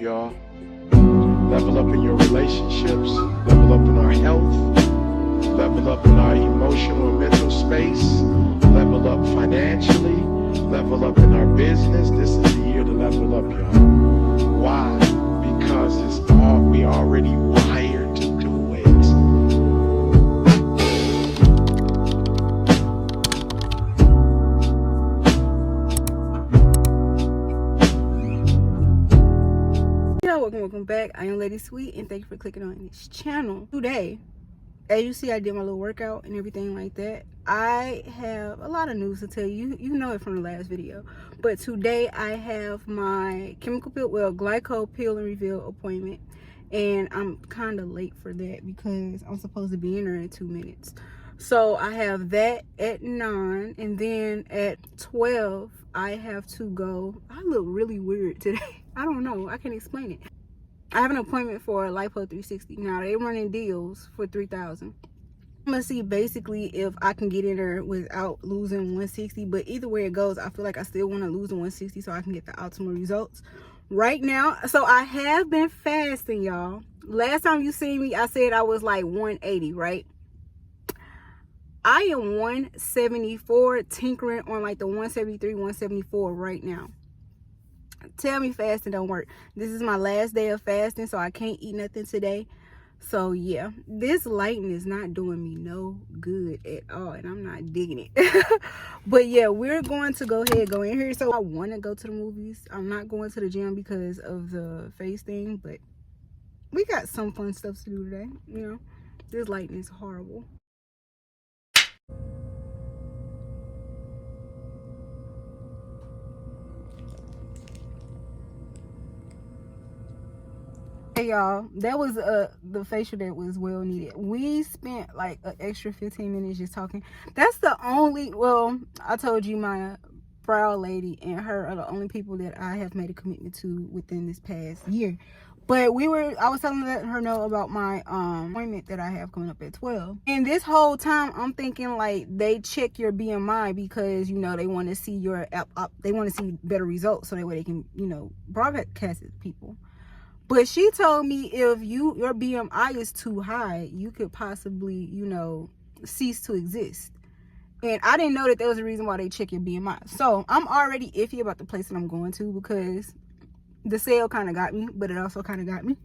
y'all. Level up in your relationships, level up in our health, level up in our emotional and mental space, level up financially, level up in our business. This is the year to level up, y'all. Why? Because we already wired to do it. Welcome back. I am Lady Sweet, and thank you for clicking on this channel. Today, as you see, I did my little workout and everything like that. I have a lot of news to tell you. You know it from the last video, but today I have my glyco pill and reveal appointment, and I'm kind of late for that because I'm supposed to be in there in 2 minutes. So I have that at 9, and then at 12 I have to go. I look really weird today. I don't know, I can't explain it. I have an appointment for LIPO 360. Now they running deals for $3,000. I'm gonna see basically if I can get in there without losing 160, but either way it goes, I feel like I still want to lose the 160 so I can get the optimal results right now. So I have been fasting, y'all. Last time you seen me, I said I was like 180, right? I am 174, tinkering on like the 173, 174 right now. Tell me fasting don't work. This is my last day of fasting, so I can't eat nothing today. So yeah, this lighting is not doing me no good at all, and I'm not digging it. But yeah, we're going to go in here. So I want to go to the movies. I'm not going to the gym because of the face thing, but we got some fun stuff to do today. You know, this lighting is horrible. Hey y'all, that was the facial that was well needed. We spent like an extra 15 minutes just talking. That's the only, well, I told you my brow lady and her are the only people that I have made a commitment to within this past year. But I was telling her know about my appointment that I have coming up at 12. And this whole time I'm thinking like they check your BMI because, you know, they want to see your they want to see better results so that way they can, you know, broadcast it to people. But she told me if your BMI is too high, you could possibly, you know, cease to exist. And I didn't know that there was a reason why they check your BMI. So I'm already iffy about the place that I'm going to because the sale kind of got me, but it also kind of got me.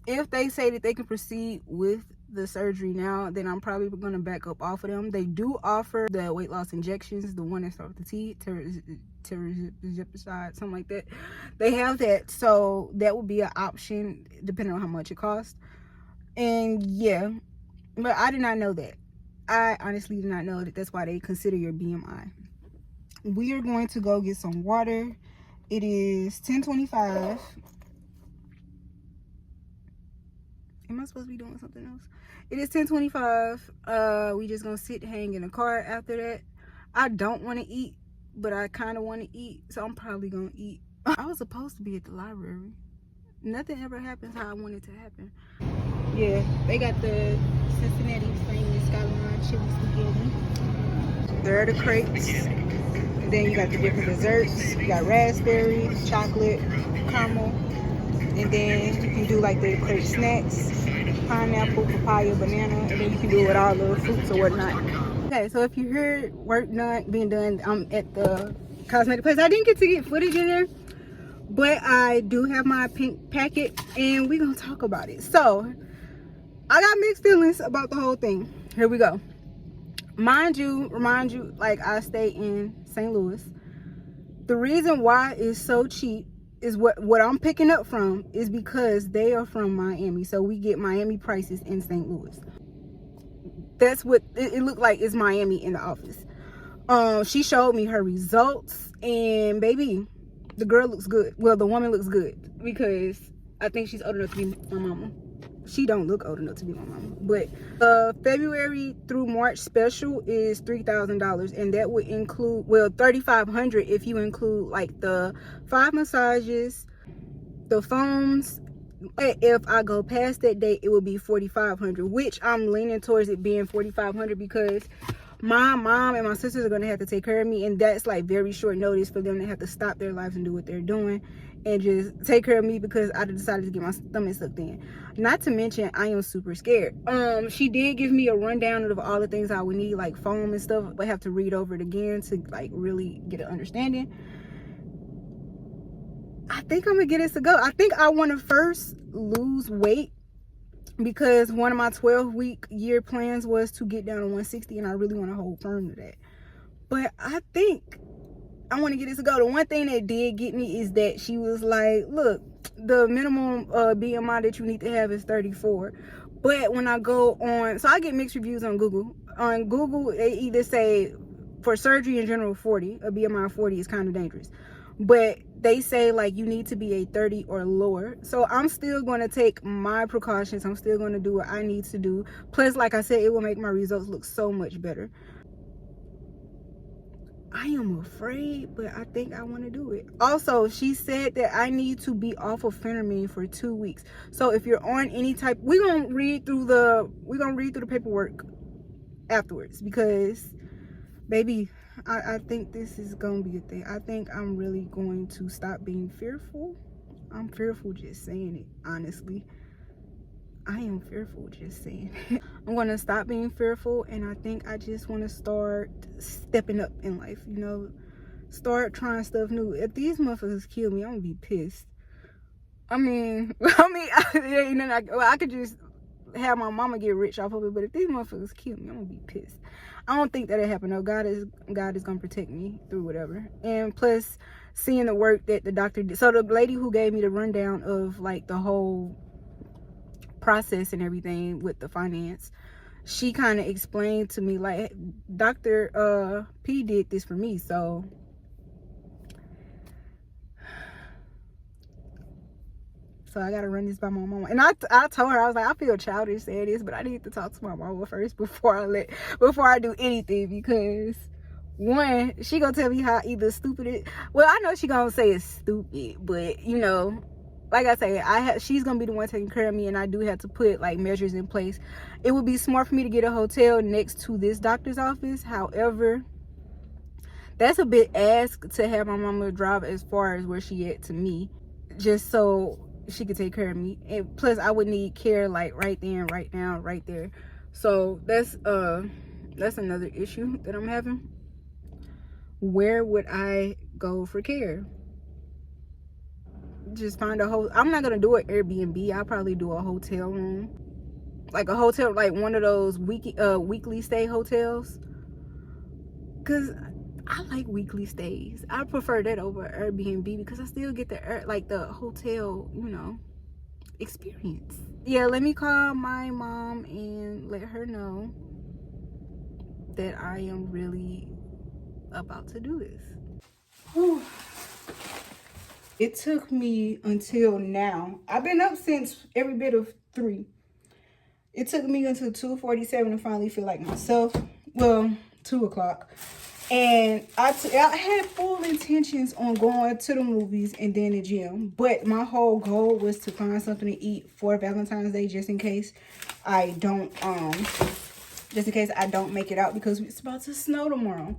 If they say that they can proceed with the surgery now, then I'm probably going to back up off of them. They do offer the weight loss injections, the one that starts with the T, tirzepatide, something like that. They have that, so that would be an option depending on how much it costs. And yeah, but I did not know that. I honestly did not know that that's why they consider your BMI. We are going to go get some water. It is 10:25. Am I supposed to be doing something else? It is 10:25. We just gonna sit, hang in the car after that. I don't want to eat, but I kind of want to eat, so I'm probably gonna eat. I was supposed to be at the library. Nothing ever happens how I want it to happen. Yeah, they got the Cincinnati famous Skyline chili spaghetti. There are the crepes. And then you got the different desserts. You got raspberry, chocolate, caramel. And then you can do like the crepe snacks, pineapple, papaya, banana, and then you can do it with all the fruits or whatnot. Okay, so if you heard work being done, I'm at the cosmetic place. I didn't get to get footage in there, but I do have my pink packet, and we're gonna talk about it. So I got mixed feelings about the whole thing. Here we go. Remind you, like I stay in St. Louis. The reason why it's so cheap is what I'm picking up from is because they are from Miami, so we get Miami prices in St. Louis. That's what it looked like. Is Miami in the office. She showed me her results, and baby, the girl looks good. Well, the woman looks good because I think she's old enough to be my mama. She don't look old enough to be my mama, but February through March special is $3,000, and that would include, well, $3,500 if you include like the 5 massages, the foams. If I go past that date, it will be $4,500, which I'm leaning towards it being $4,500 because my mom and my sisters are going to have to take care of me, and that's like very short notice for them to have to stop their lives and do what they're doing and just take care of me because I decided to get my stomach sucked in. Not to mention, I am super scared. She did give me a rundown of all the things I would need, like foam and stuff, but I have to read over it again to like really get an understanding. I think I'm gonna get it to go. I think I want to first lose weight because one of my 12-week year plans was to get down to 160, and I really want to hold firm to that. But I think I want to get it to go. The one thing that did get me is that she was like, look, the minimum BMI that you need to have is 34. But when I go on, so I get mixed reviews on Google. On Google, they either say for surgery in general 40, a BMI of 40 is kind of dangerous. But they say like you need to be a 30 or lower. So I'm still going to take my precautions. I'm still going to do what I need to do. Plus, like I said, it will make my results look so much better. I am afraid, but I think I want to do it. Also, she said that I need to be off of phentermine for 2 weeks. So if you're on any type, we're gonna read through the paperwork afterwards, because baby, I think this is gonna be a thing. I think I'm really going to stop being fearful. I'm fearful just saying it, honestly. I am fearful just saying it. I'm going to stop being fearful, and I think I just want to start stepping up in life, you know, start trying stuff new. If these motherfuckers kill me, I'm gonna be pissed. I could just have my mama get rich off of it, but if these motherfuckers kill me, I'm gonna be pissed. I don't think that'll happen though. God is gonna protect me through whatever. And plus, seeing the work that the doctor did. So the lady who gave me the rundown of like the whole process and everything with the finance, she kind of explained to me like, Dr. P did this for me, so I gotta run this by my mama. And I told her, I was like, I feel childish saying this, but I need to talk to my mama first before I do anything, because one, she gonna tell me how either stupid it, well, I know she gonna say it's stupid, but you know, like I say, she's gonna be the one taking care of me, and I do have to put like measures in place. It would be smart for me to get a hotel next to this doctor's office. However, that's a bit asked to have my mama drive as far as where she at to me, just so she could take care of me. And plus, I would need care like right then, right now, right there. So that's another issue that I'm having. Where would I go for care? Just find a whole, I'm not gonna do an Airbnb. I'll probably do a hotel room, like a hotel, like one of those weekly stay hotels, because I like weekly stays. I prefer that over Airbnb because I still get the hotel, you know, experience. Yeah, let me call my mom and let her know that I am really about to do this. Whew. It took me until now. I've been up since every bit of 3. It took me until 2:47 to finally feel like myself. Well, 2 o'clock. And I had full intentions on going to the movies and then the gym. But my whole goal was to find something to eat for Valentine's Day, just in case I don't make it out, because it's about to snow tomorrow.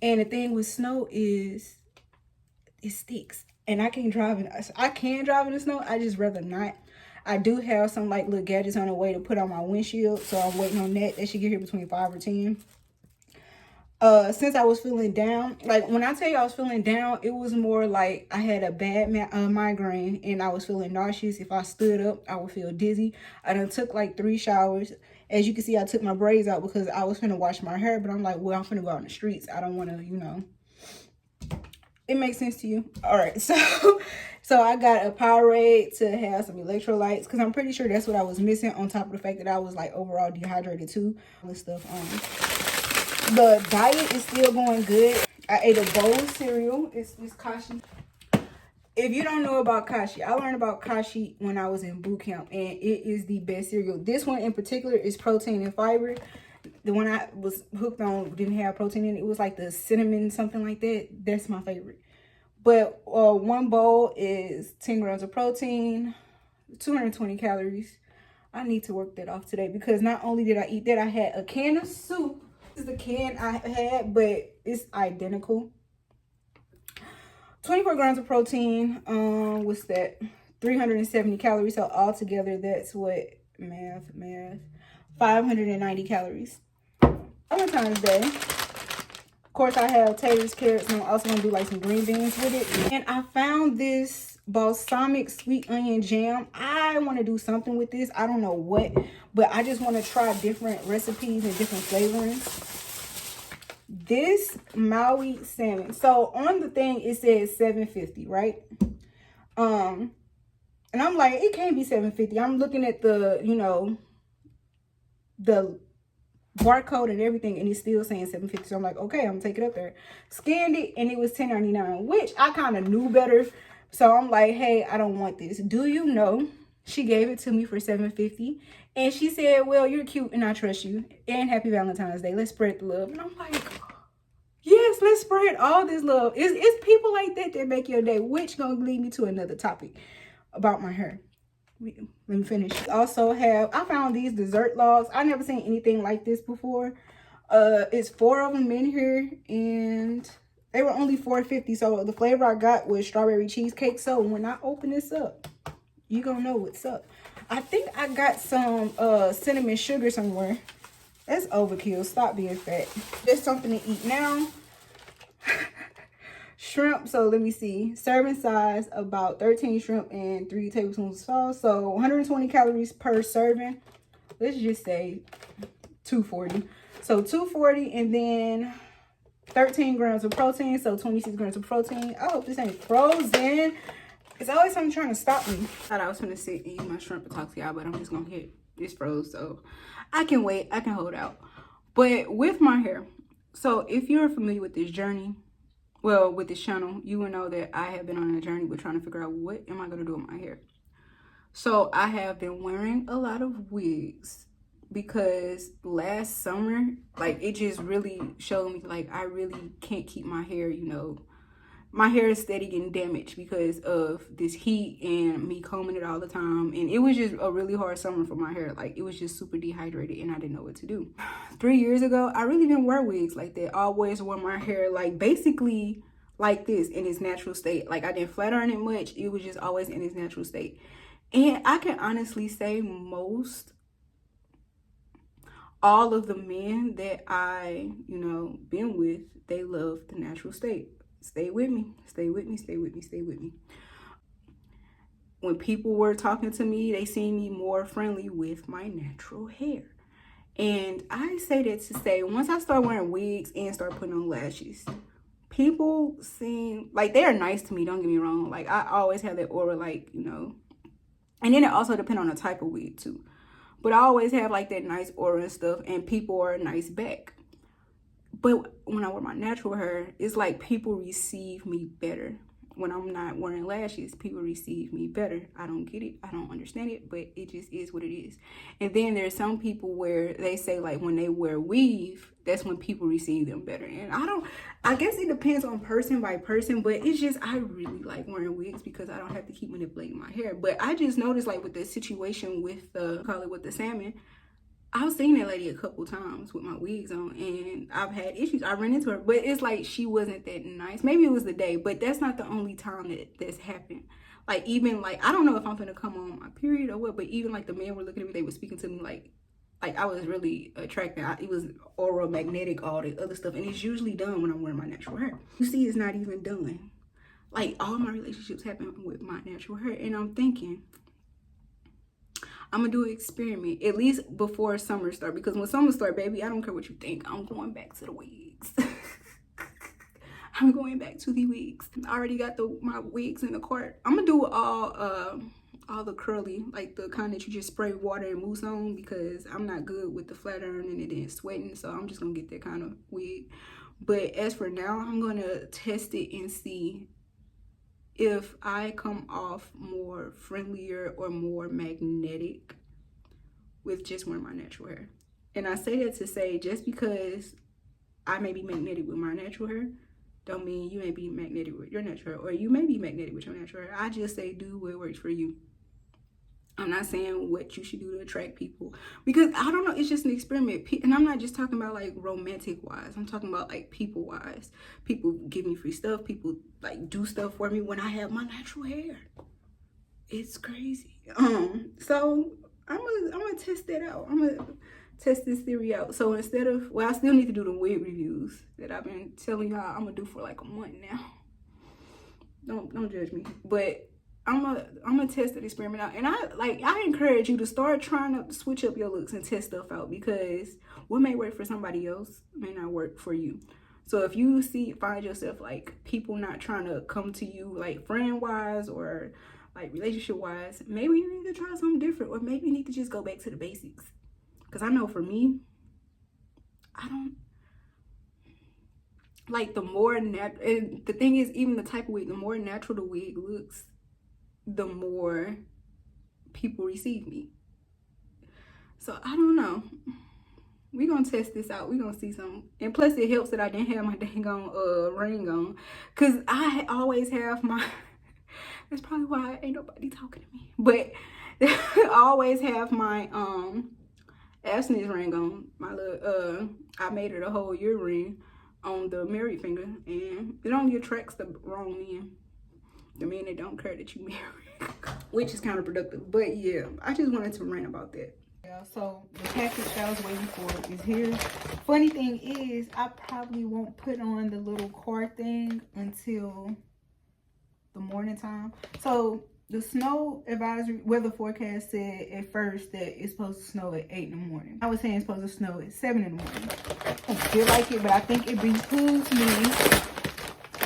And the thing with snow is it sticks. And I can drive in the snow. I just rather not. I do have some like little gadgets on the way to put on my windshield, so I'm waiting on that. They should get here between 5 or 10. Since I was feeling down, like when I tell you I was feeling down, it was more like I had a bad migraine, and I was feeling nauseous. If I stood up, I would feel dizzy. I done took like 3 showers. As you can see, I took my braids out because I was finna wash my hair, but I'm like, well, I'm finna go out in the streets. I don't want to, you know. It makes sense to you? All right, so I got a Powerade to have some electrolytes, because I'm pretty sure that's what I was missing, on top of the fact that I was like overall dehydrated too. All this stuff. The diet is still going good. I ate a bowl of cereal. It's Kashi. If you don't know about Kashi, I learned about Kashi when I was in boot camp, and it is the best cereal. This one in particular is protein and fiber. The one I was hooked on didn't have protein in it. It was like the cinnamon, something like that. That's my favorite. But one bowl is 10 grams of protein, 220 calories. I need to work that off today, because not only did I eat that, I had a can of soup This is the can I had, but it's identical. 24 grams of protein. What's that? 370 calories. So altogether, that's what, math, 590 calories. Valentine's Day. Of course, I have taters, carrots, and I'm also gonna do like some green beans with it. And I found this balsamic sweet onion jam. I want to do something with this. I don't know what, but I just want to try different recipes and different flavorings. This Maui salmon. So on the thing it says $7.50, right? And I'm like, it can't be $7.50. I'm looking at the, you know, the barcode and everything, and it's still saying $7.50. So I'm like, okay, I'm gonna take it up there. Scanned it and it was $10.99, which I kind of knew better. So I'm like, hey, I don't want this. Do you know she gave it to me for $7.50? And she said, well, you're cute and I trust you. And happy Valentine's Day. Let's spread the love. And I'm like, yes, let's spread all this love. It's people like that that make your day, which gonna lead me to another topic about my hair. Let me finish. Also have, I found these dessert logs. I never seen anything like this before. It's 4 of them in here, and they were only $4.50. So the flavor I got was strawberry cheesecake. So when I open this up, you gonna know what's up. I think I got some cinnamon sugar somewhere. That's overkill. Stop being fat. There's something to eat now. Shrimp. So let me see. Serving size about 13 shrimp and 3 tablespoons of sauce. So 120 calories per serving. Let's just say 240. So 240, and then 13 grams of protein. So 26 grams of protein. I hope this ain't frozen. It's always something trying to stop me. Thought I was gonna sit and eat my shrimp and talk to y'all, but I'm just gonna get this froze. So I can wait. I can hold out. But with my hair, so if you're familiar with this journey, well, with this channel, you will know that I have been on a journey with trying to figure out what am I going to do with my hair. So I have been wearing a lot of wigs because last summer, like, it just really showed me, like, I really can't keep my hair, you know. My hair is steady getting damaged because of this heat and me combing it all the time. And it was just a really hard summer for my hair. Like, it was just super dehydrated and I didn't know what to do. 3 years ago, I really didn't wear wigs like that. I always wore my hair like basically like this in its natural state. Like, I didn't flat iron it much. It was just always in its natural state. And I can honestly say all of the men that I, you know, been with, they love the natural state. Stay with me, stay with me, stay with me, stay with me. When people were talking to me, they seen me more friendly with my natural hair. And I say that to say, once I start wearing wigs and start putting on lashes, people seem like they are nice to me, don't get me wrong. Like, I always have that aura, like, you know. And then it also depends on the type of wig too. But I always have like that nice aura and stuff, and people are nice back. But when I wear my natural hair, it's like people receive me better. When I'm not wearing lashes, people receive me better. I don't get it. I don't understand it, but it just is what it is. And then there's some people where they say, like, when they wear weave, that's when people receive them better. And I guess it depends on person by person, but it's just, I really like wearing wigs because I don't have to keep manipulating my hair. But I just noticed, like, with the situation with the salmon, I've seen that lady a couple times with my wigs on, and I've had issues. I ran into her, but it's like she wasn't that nice. Maybe it was the day, but that's not the only time that's happened. Like, even like, I don't know if I'm gonna come on my period or what, but even like the men were looking at me, they were speaking to me like I was really attracted. It was oral, magnetic, all the other stuff, and it's usually done when I'm wearing my natural hair. You see, it's not even done. Like, all my relationships happen with my natural hair, and I'm thinking, I'm gonna do an experiment at least before summer start, because when summer start, baby, I don't care what you think, I'm going back to the wigs. I'm going back to the wigs. I already got my wigs in the cart. I'm gonna do all the curly, like the kind that you just spray water and mousse on, because I'm not good with the flat iron and it ain't sweating, so I'm just gonna get that kind of wig. But as for now, I'm gonna test it and see if I come off more friendlier or more magnetic with just wearing my natural hair. And I say that to say, just because I may be magnetic with my natural hair, don't mean you may be magnetic with your natural hair, or you may be magnetic with your natural hair. I just say do what works for you. I'm not saying what you should do to attract people, because I don't know, it's just an experiment. And I'm not just talking about like romantic wise, I'm talking about like people wise. People give me free stuff, people like do stuff for me when I have my natural hair. It's crazy. So I'm gonna test that out. I'm gonna test this theory out. So instead of, well, I still need to do the wig reviews that I've been telling y'all I'm gonna do for like a month now. Don't judge me, but I'm gonna test that experiment out. And I encourage you to start trying to switch up your looks and test stuff out, because what may work for somebody else may not work for you. So if you find yourself like people not trying to come to you like friend wise or like relationship wise, maybe you need to try something different, or maybe you need to just go back to the basics. Because I know for me, I don't like the more natural. And the thing is, even the type of wig, the more natural the wig looks, the more people receive me. So I don't know. We're gonna test this out. We're gonna see something. And plus it helps that I didn't have my dang on ring on, because I always have my that's probably why ain't nobody talking to me, but I always have my abstinence ring on. My little I made it a whole year ring on the married finger, and it only attracts the wrong men, the men that don't care that you married, which is counterproductive. But yeah, I just wanted to rant about that. Yeah, so the package that I was waiting for is here. Funny thing is, I probably won't put on the little card thing until the morning time. So the snow advisory weather forecast said at first that it's supposed to snow at 8 in the morning. I was saying it's supposed to snow at 7 in the morning. I feel like it, but I think it behooves me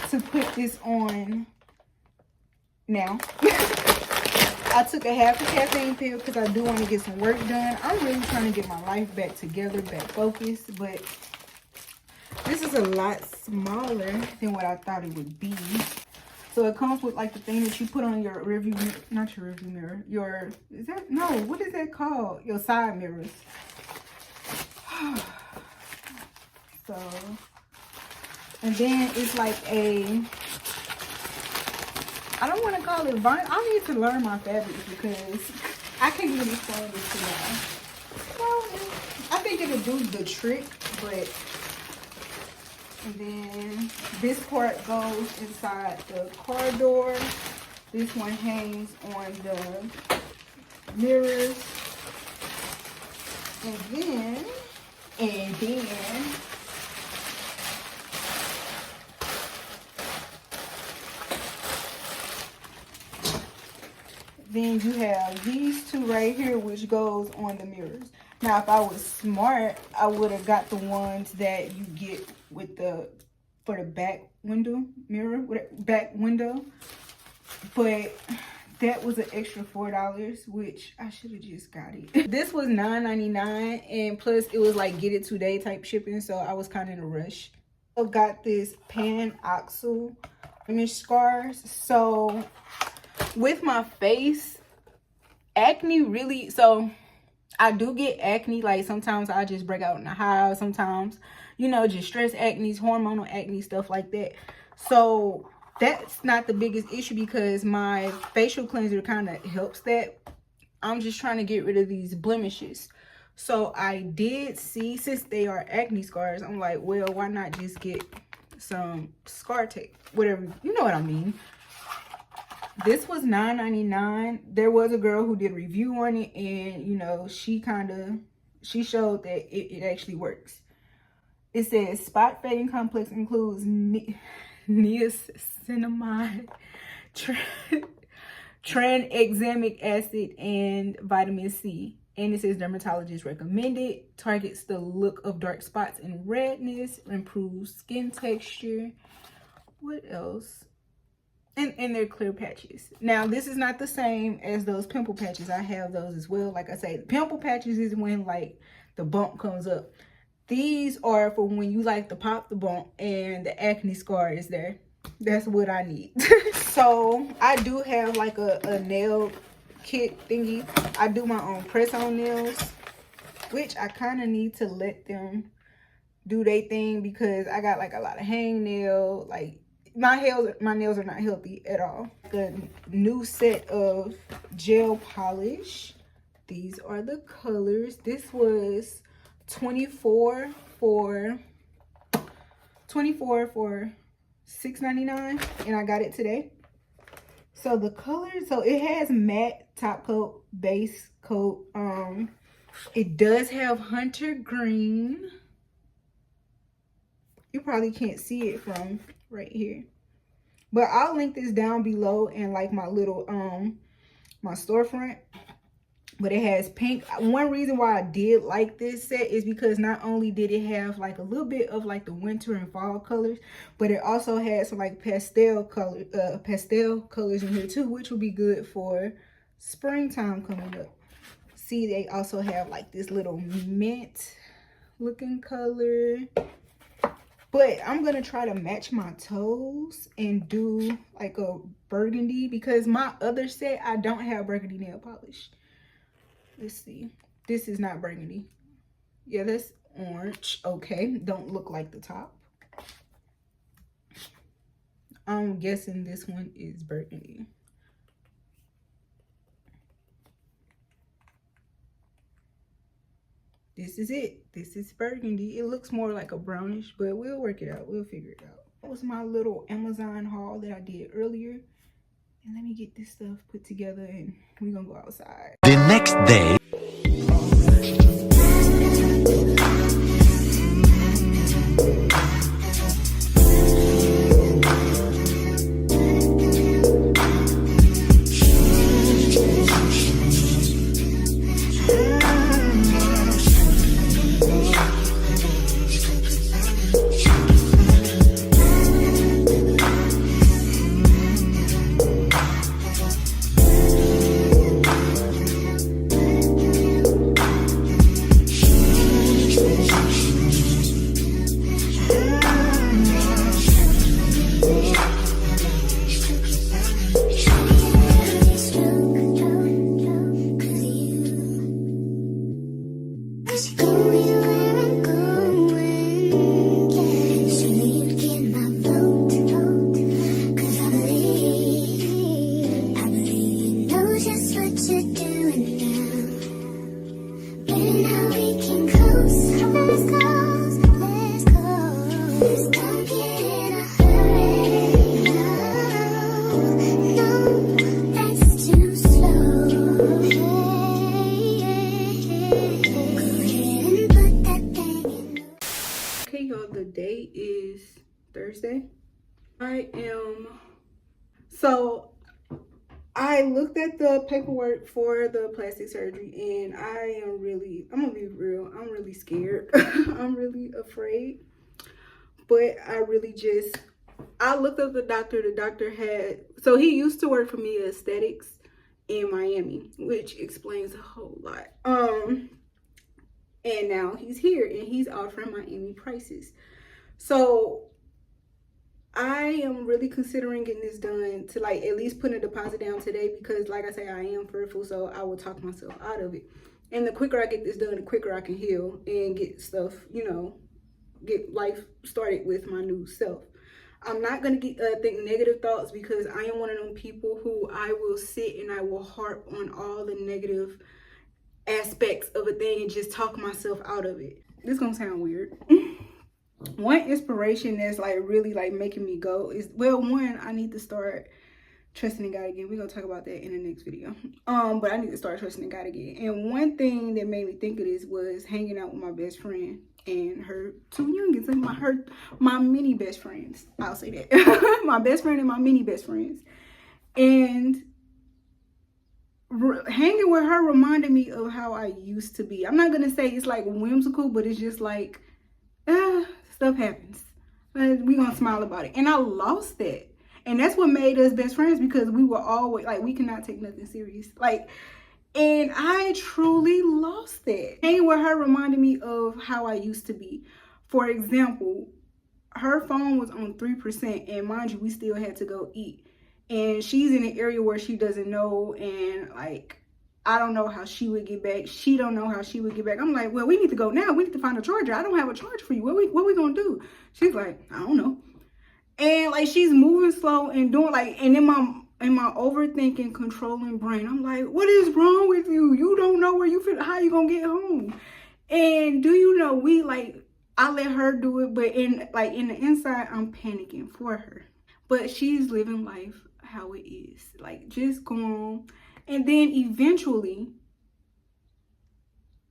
to put this on now. I took a half a caffeine pill because I do want to get some work done. I'm really trying to get my life back together, back focused, but this is a lot smaller than what I thought it would be. So it comes with like the thing that you put on your rearview, not your rearview mirror, your, is that, no, what is that called? Your side mirrors. So, and then it's like a, I don't want to call it vinyl. I need to learn my fabrics because I can't really explain this to y'all. Well, I think it'll do the trick, but, and then this part goes inside the car door. This one hangs on the mirrors. And then you have these two right here, which goes on the mirrors. Now, if I was smart, I would have got the ones that you get with the, for the back window mirror, back window. But that was an extra $4, which I should have just got it. This was $9.99, and plus it was like get it today type shipping, so I was kind of in a rush. I got this pan-oxal image scars. So with my face, acne really, so I do get acne, like sometimes I just break out in a hive, sometimes, you know, just stress acne, hormonal acne, stuff like that. So that's not the biggest issue because my facial cleanser kind of helps that. I'm just trying to get rid of these blemishes. So I did see, since they are acne scars, I'm like, well, why not just get some scar tape, whatever, you know what I mean. This was $9.99. There was a girl who did a review on it, and you know, she showed that it actually works. It says spot fading complex includes niacinamide, tranexamic acid, and vitamin C. And it says dermatologist recommended, targets the look of dark spots and redness, improves skin texture. What else? And they're clear patches. Now, this is not the same as those pimple patches. I have those as well. Like I say, pimple patches is when like the bump comes up. These are for when you like to pop the bump and the acne scar is there. That's what I need. So I do have like a nail kit thingy. I do my own press-on nails, which I kind of need to let them do their thing because I got like a lot of hangnail, like my nails are not healthy at all. The new set of gel polish. These are the colors. This was 24 for $6.99, and I got it today. So the color, so it has matte top coat, base coat. It does have hunter green. You probably can't see it from right here, but I'll link this down below in like my little my storefront. But it has pink. One reason why I did like this set is because not only did it have like a little bit of like the winter and fall colors, but it also had some like pastel colors in here too, which will be good for springtime coming up. See, they also have like this little mint looking color. But I'm gonna try to match my toes and do like a burgundy, because my other set I don't have burgundy nail polish. Let's see. This is not burgundy. Yeah, that's orange. Okay, don't look like the top. I'm guessing this one is burgundy. This is it. This is burgundy. It looks more like a brownish, but we'll work it out. We'll figure it out. That was my little Amazon haul that I did earlier. And let me get this stuff put together and we're gonna go outside. The next day. I looked at the paperwork for the plastic surgery and I'm gonna be real, I'm really scared. I'm really afraid. But I looked up the doctor had, so he used to work for me aesthetics in Miami, which explains a whole lot. And now he's here and he's offering Miami prices. So I am really considering getting this done to like at least put a deposit down today, because like I say, I am fearful, so I will talk myself out of it. And the quicker I get this done, the quicker I can heal and get stuff, you know, get life started with my new self. I'm not going to think negative thoughts, because I am one of them people who I will sit and I will harp on all the negative aspects of a thing and just talk myself out of it. This is going to sound weird. One inspiration that's like really like making me go is, well, one, I need to start trusting in God again. We're gonna talk about that in the next video. But I need to start trusting in God again. And one thing that made me think of this was hanging out with my best friend and her two youngins, and my mini best friends. I'll say that. My best friend and my mini best friends. And hanging with her reminded me of how I used to be. I'm not gonna say it's like whimsical, but it's just like stuff happens. We gonna smile about it. And I lost that. And that's what made us best friends, because we were always like, we cannot take nothing serious. Like, and I truly lost that. Hanging with her reminded me of how I used to be. For example, her phone was on 3%, and mind you, we still had to go eat. And she's in an area where she doesn't know, and like, I don't know how she would get back. She don't know how she would get back. I'm like, well, we need to go now. We need to find a charger. I don't have a charger for you. What we gonna do? She's like, I don't know. And like she's moving slow and doing like, and in my overthinking, controlling brain, I'm like, what is wrong with you? You don't know where you fit, how you gonna get home? And do you know, we like, I let her do it, but in the inside, I'm panicking for her. But she's living life how it is, like just go on. And then eventually,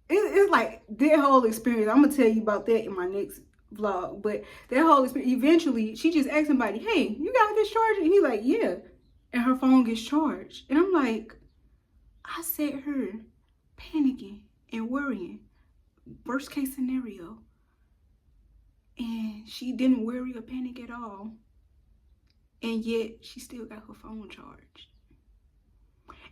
it's like that whole experience. I'm gonna tell you about that in my next vlog. But that whole experience, eventually, she just asked somebody, "Hey, you got this charger?" And he's like, "Yeah." And her phone gets charged, and I'm like, I set her panicking and worrying. Worst case scenario, and she didn't worry or panic at all, and yet she still got her phone charged.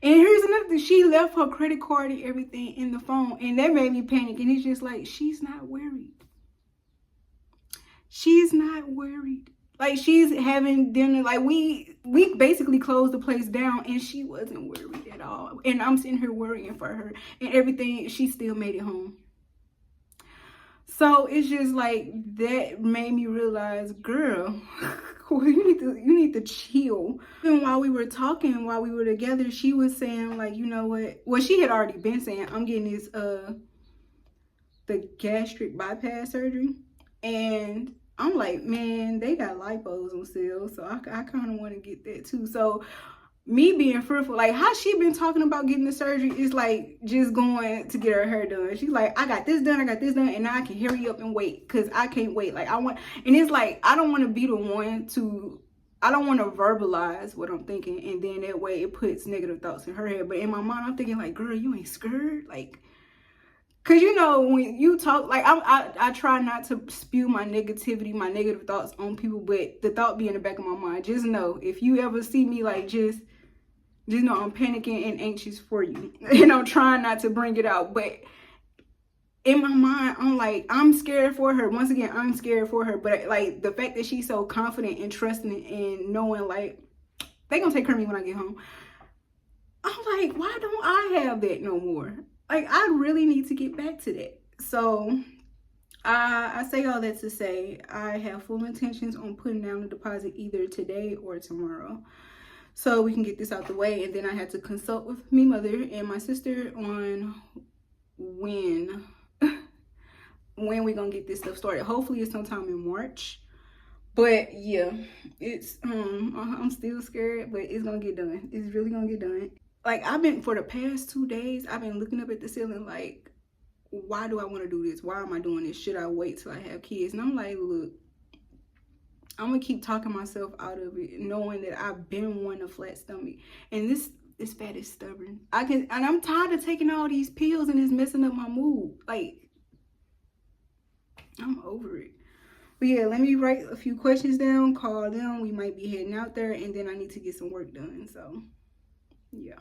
And here's another thing, she left her credit card and everything in the phone, and that made me panic. And it's just like, she's not worried. She's not worried. Like, she's having dinner, like we basically closed the place down, and she wasn't worried at all. And I'm sitting here worrying for her and everything. She still made it home. So it's just like, that made me realize, girl, you need to chill. And while we were talking, while we were together, she was saying like, you know what? Well, she had already been saying, I'm getting this the gastric bypass surgery. And I'm like, man, they got lipos on sale, so I kind of want to get that too. So me being fearful, like how she been talking about getting the surgery is like just going to get her hair done. She's like, I got this done, and now I can hurry up and wait because I can't wait. Like and it's like, I don't want to be the one to, I don't want to verbalize what I'm thinking, and then that way it puts negative thoughts in her head. But in my mind, I'm thinking like, girl, you ain't scared? Like, cause you know, when you talk, like I try not to spew my negativity, my negative thoughts on people, but the thought be in the back of my mind. Just know, if you ever see me like just know I'm panicking and anxious for you, and I'm trying not to bring it out. But in my mind, I'm like, I'm scared for her. Once again, I'm scared for her. But like the fact that she's so confident and trusting and knowing like they gonna take care of me when I get home, I'm like, why don't I have that no more? Like, I really need to get back to that. So I say all that to say, I have full intentions on putting down the deposit either today or tomorrow, so we can get this out the way. And then I had to consult with me mother and my sister on when we gonna get this stuff started. Hopefully it's sometime in March. But yeah, it's I'm still scared, but it's gonna get done. It's really gonna get done. Like, I've been, for the past 2 days, I've been looking up at the ceiling like, why do I want to do this? Why am I doing this? Should I wait till I have kids? And I'm like, look, I'm gonna keep talking myself out of it, knowing that I've been wanting a flat stomach, and this fat is stubborn. And I'm tired of taking all these pills, and it's messing up my mood. Like, I'm over it. But yeah, let me write a few questions down, call them. We might be heading out there, and then I need to get some work done. So yeah.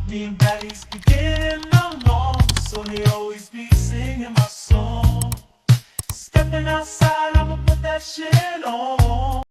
Me and Daddy's be getting along, so they always be singing my song. Stepping outside, I'ma put that shit on.